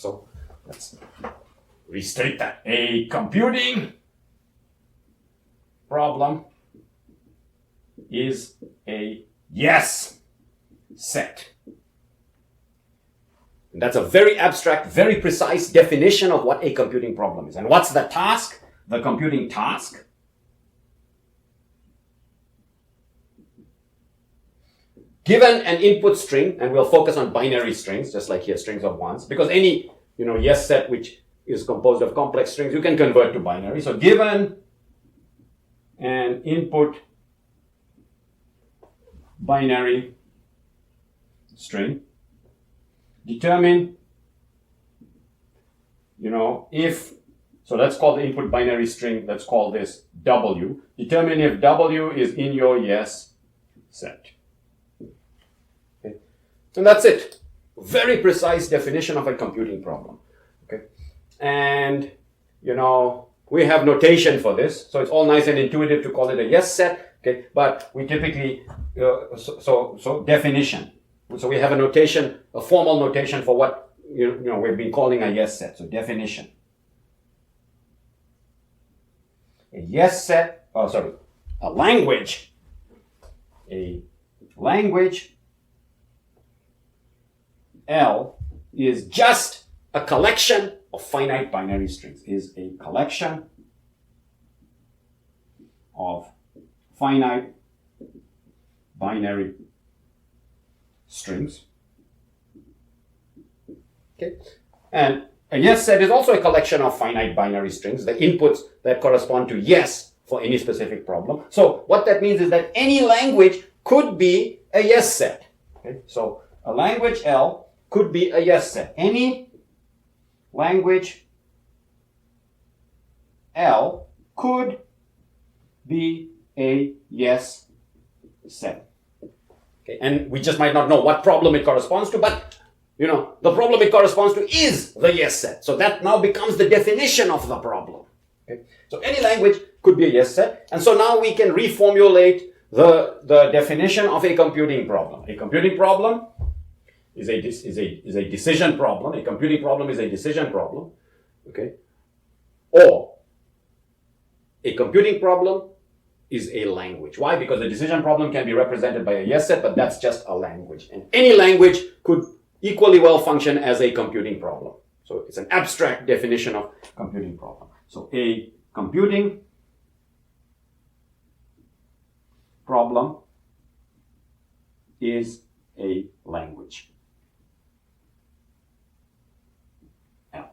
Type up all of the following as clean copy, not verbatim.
So let's restate that. A computing problem is a yes set. And that's a very abstract, very precise definition of what a computing problem is. And what's the task? The computing task given an input string, and we'll focus on binary strings, just like here, strings of ones, because any yes set which is composed of complex strings, you can convert to binary. So given an input binary string, determine, if, so let's call the input binary string, let's call this W. Determine if W is in your yes set. Okay. And that's it. Very precise definition of a computing problem. Okay. And, we have notation for this. So it's all nice and intuitive to call it a yes set. Okay. But we typically, so definition. So we have a notation, a formal notation for what we've been calling a yes set. So definition. A yes set, a language. A language L is just a collection of finite binary strings. Is a collection of finite binary strings. Okay. And a yes set is also a collection of finite binary strings, the inputs that correspond to yes for any specific problem. So what that means is that any language could be a yes set. Okay. So a language L could be a yes set. Any language L could be a yes set. Okay. And we just might not know what problem it corresponds to, but the problem it corresponds to is the yes set. So that now becomes the definition of the problem. Okay. So any language could be a yes set. And so now we can reformulate the definition of a computing problem. A computing problem is a decision problem. A computing problem is a decision problem. Okay. Or a computing problem is a language. Why? Because the decision problem can be represented by a yes set, but that's just a language. And any language could equally well function as a computing problem. So it's an abstract definition of computing problem. So a computing problem is a language. L.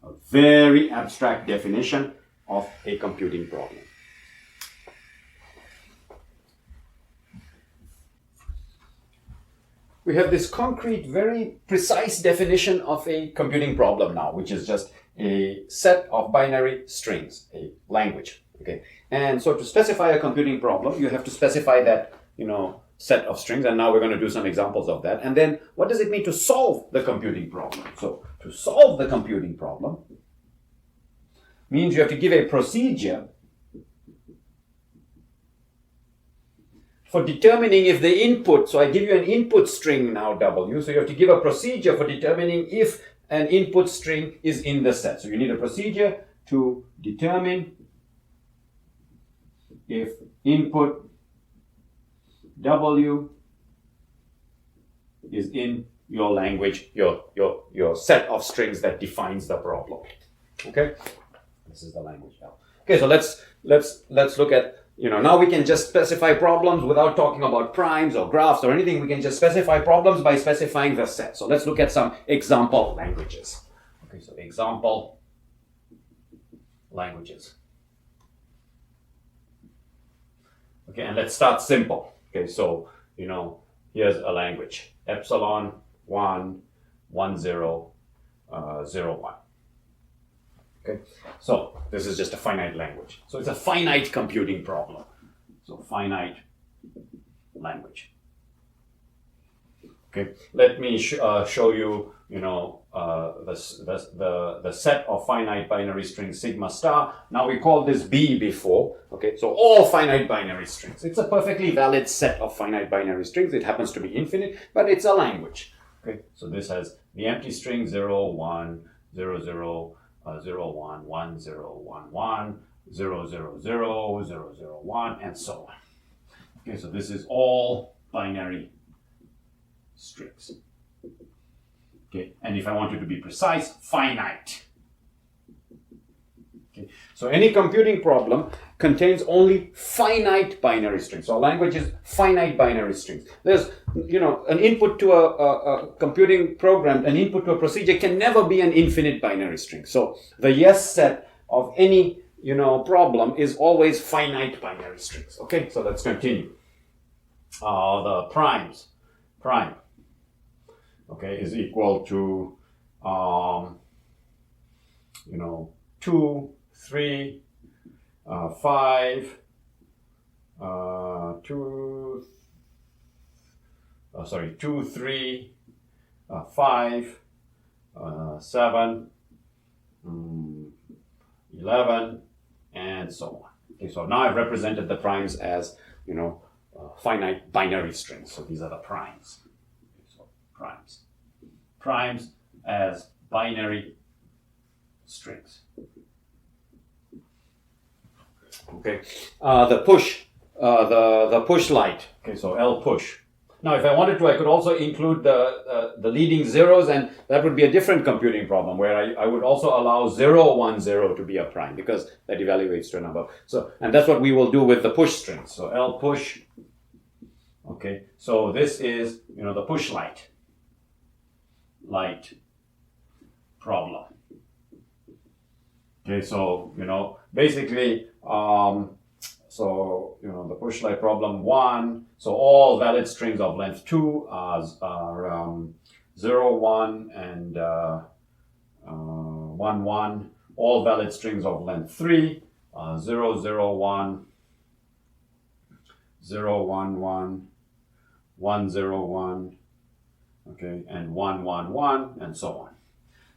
A very abstract definition of a computing problem. We have this concrete, very precise definition of a computing problem now, which is just a set of binary strings, a language. Okay. And so to specify a computing problem, you have to specify that, set of strings. And now we're going to do some examples of that. And then what does it mean to solve the computing problem? So to solve the computing problem means you have to give a procedure for determining if the input, so I give you an input string now W, so you have to give a procedure for determining if an input string is in the set. So you need a procedure to determine if input W is in your language, your set of strings that defines the problem. Okay? This is the language L. Okay, so let's look at now we can just specify problems without talking about primes or graphs or anything. We can just specify problems by specifying the set. So let's look at some example languages. Okay, so example languages. Okay, and let's start simple. Okay, so, here's a language. Epsilon 1, 1, 0, 0, 1. Okay, so this is just a finite language. So it's a finite computing problem. So finite language. Okay, let me show you, the set of finite binary strings sigma star. Now we called this B before. Okay, so all finite binary strings. It's a perfectly valid set of finite binary strings. It happens to be infinite, but it's a language. Okay, so this has The empty string 0, 1, 0, 0, 0, 1, 1, 0, 1, 1, 0, 0, 0, 0, 0, 1, and so on. Okay, so this is all binary strings. Okay, and if I wanted to be precise, finite. Okay, so any computing problem contains only finite binary strings. So our language is finite binary strings. There's, an input to a computing program, an input to a procedure can never be an infinite binary string. So the yes set of any, problem is always finite binary strings. Okay, so let's continue. The prime, okay, is equal to, 2, 3, 5, 2, 3, 5, 7, 11, and so on. Okay, so now I've represented the primes as, finite binary strings. So these are the primes. Okay, so primes as binary strings. Okay, the push light. Okay, so L push. Now, if I wanted to, I could also include the leading zeros, and that would be a different computing problem where I would also allow 0, 1, 0 to be a prime because that evaluates to a number. So, and that's what we will do with the push strings. So L push. Okay, so this is, the push light problem. Okay, so, basically, the push light problem 1, so all valid strings of length 2 are 0, 1, and 1, 1. All valid strings of length 3 are 0, 0, 1, 0, 1, 1, 1, 0, 1, okay, and 1, 1, 1, and so on.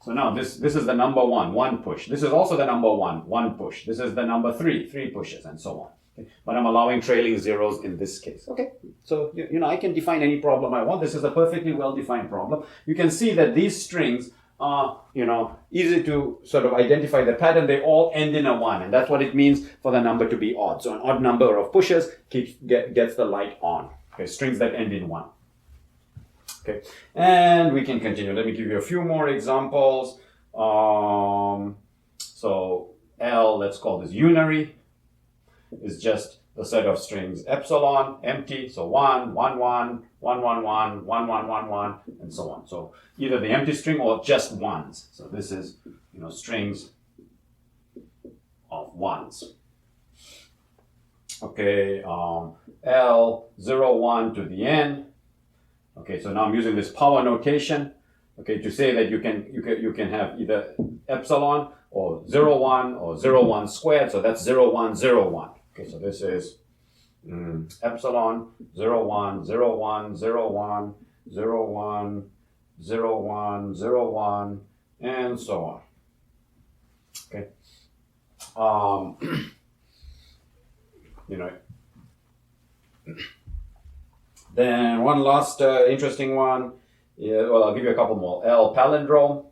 So now this is the number 1 push. This is also the number 1 push. This is the number 3 pushes, and so on. Okay? But I'm allowing trailing zeros in this case. Okay, so I can define any problem I want. This is a perfectly well-defined problem. You can see that these strings are easy to sort of identify the pattern. They all end in a 1, and that's what it means for the number to be odd. So an odd number of pushes gets the light on. Okay, strings that end in 1. Okay, and we can continue. Let me give you a few more examples. So L, let's call this unary, is just the set of strings epsilon, empty, so 1, 1, 1, 1, 1, 1, 1, 1, 1, 1, and so on. So either the empty string or just ones. So this is, strings of ones. Okay, L, 0, 1 to the n. Okay, so now I'm using this power notation, okay, to say that you can have either epsilon or 0, 1 or 0, 1 squared. So that's 0, 1, 0, 1. Okay, so this is epsilon 0, 1, 0, 1, 0, 1, 0, 1, 0, 1, 0, 1, and so on. Okay. Then one last interesting one. Well, I'll give you a couple more. L palindrome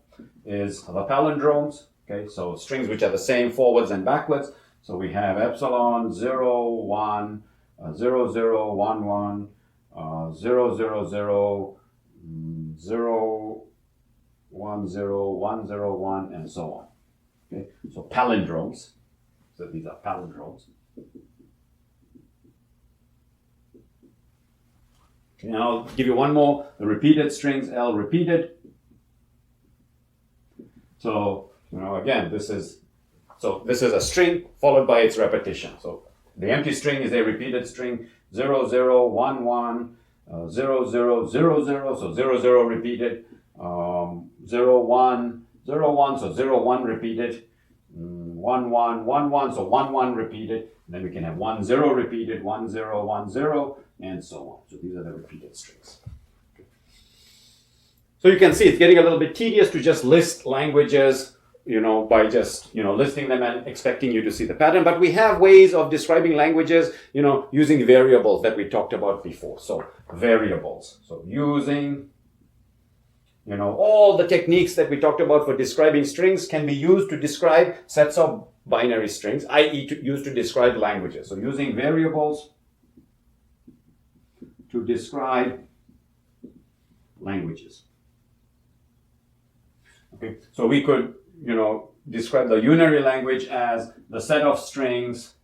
is the palindromes. Okay, so strings which are the same forwards and backwards. So we have epsilon 0, 1, 0, 0, 1, 1, 0, 0, 0, 0, 1, 0, 1, 0, 1, and so on. Okay, so palindromes. So these are palindromes. Okay, and I'll give you one more. The repeated strings, L repeated. So, again, this is a string followed by its repetition. So the empty string is a repeated string, 0, 0, 1, 1, 0, 0, 0, 0, so 0, 0 repeated, 0, 1, 0, 1, so 0, 1 repeated, 1, 1, 1, 1, so 1, 1 repeated, and then we can have 1, 0 repeated, 1, 0, 1, 0, and so on. So these are the repeated strings. Okay. So you can see it's getting a little bit tedious to just list languages, by just, listing them and expecting you to see the pattern. But we have ways of describing languages, using variables that we talked about before. So variables. So using all the techniques that we talked about for describing strings can be used to describe sets of binary strings, i.e. used to describe languages. So using variables to describe languages. Okay, so we could, describe the unary language as the set of strings,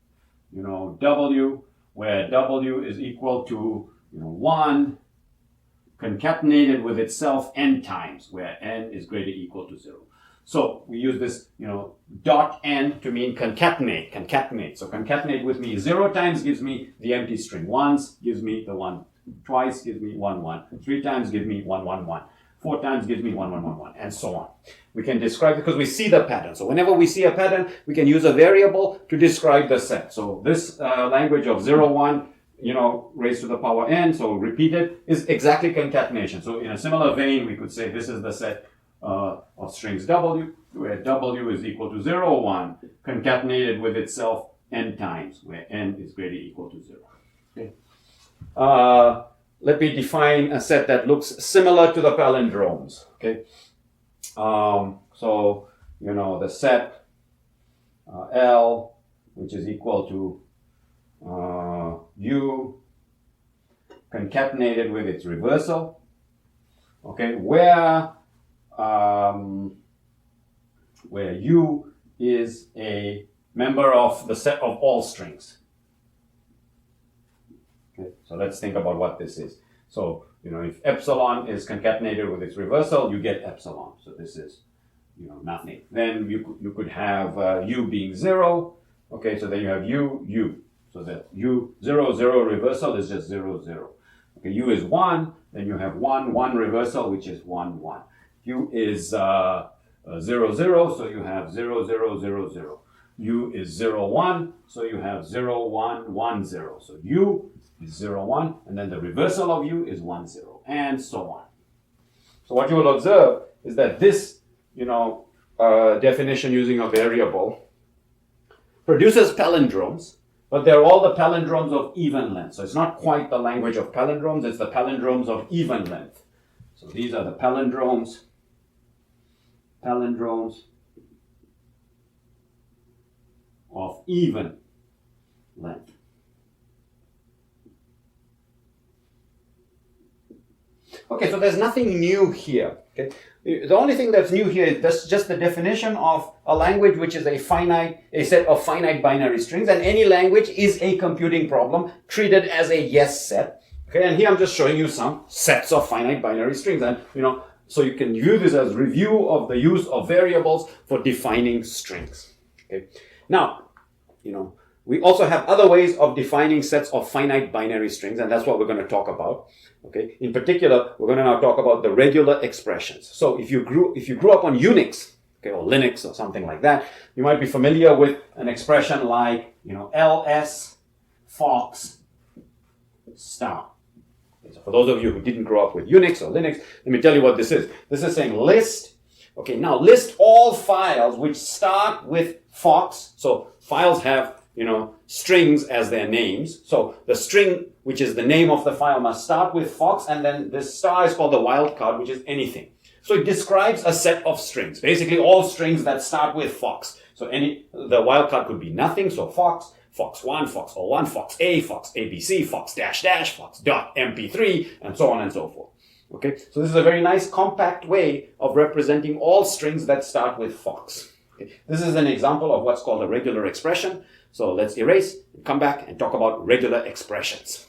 W, where W is equal to, 1 concatenated with itself n times, where n is greater or equal to 0. So we use this, dot n to mean concatenate. So concatenate with me 0 times gives me the empty string. Once gives me the 1. Twice gives me 1, 1. 3 times gives me 1, 1, 1. 4 times gives me 1, 1, 1, 1, and so on. We can describe because we see the pattern. So whenever we see a pattern, we can use a variable to describe the set. So this language of 0, 1, raised to the power n, so repeated, is exactly concatenation. So in a similar vein, we could say this is the set of strings W, where W is equal to 0, 1, concatenated with itself n times, where n is greater or equal to 0. Okay. Let me define a set that looks similar to the palindromes. Okay. So, the set L, which is equal to U concatenated with its reversal. Okay, where U is a member of the set of all strings. Okay, so let's think about what this is. So, if epsilon is concatenated with its reversal, you get epsilon. So this is, nothing. Then you could have U being 0. Okay, so then you have U. So that U 0, 0 reversal is just 0, 0. Okay, U is 1, then you have 1, 1 reversal, which is 1, 1. U is 0, 0, so you have 0, 0, 0, 0. U is 0, 1, so you have 0, 1, 1, 0. So U is 0, 1, and then the reversal of U is 1, 0, and so on. So what you will observe is that this, definition using a variable produces palindromes, but they're all the palindromes of even length. So it's not quite the language of palindromes, it's the palindromes of even length. So these are the palindromes of even length. Okay, so there's nothing new here. Okay? The only thing that's new here is just the definition of a language which is a set of finite binary strings, and any language is a computing problem treated as a yes set. Okay, and here I'm just showing you some sets of finite binary strings, and so you can view this as review of the use of variables for defining strings. Okay, now we also have other ways of defining sets of finite binary strings, and that's what we're going to talk about. Okay, in particular, we're going to now talk about the regular expressions. So if you grew up on Unix, okay, or Linux or something like that, you might be familiar with an expression like ls fox star. Okay, so for those of you who didn't grow up with Unix or Linux, let me tell you what this is. This is saying list. Okay, now list all files which start with fox. So files have strings as their names. So the string, which is the name of the file, must start with fox, and then this star is called the wildcard, which is anything. So it describes a set of strings, basically all strings that start with fox. So the wildcard could be nothing, so fox, fox1, fox01, fox A, fox ABC, fox dash dash, fox dot MP3, and so on and so forth. Okay, so this is a very nice compact way of representing all strings that start with fox. Okay. This is an example of what's called a regular expression. So let's erase, come back, and talk about regular expressions.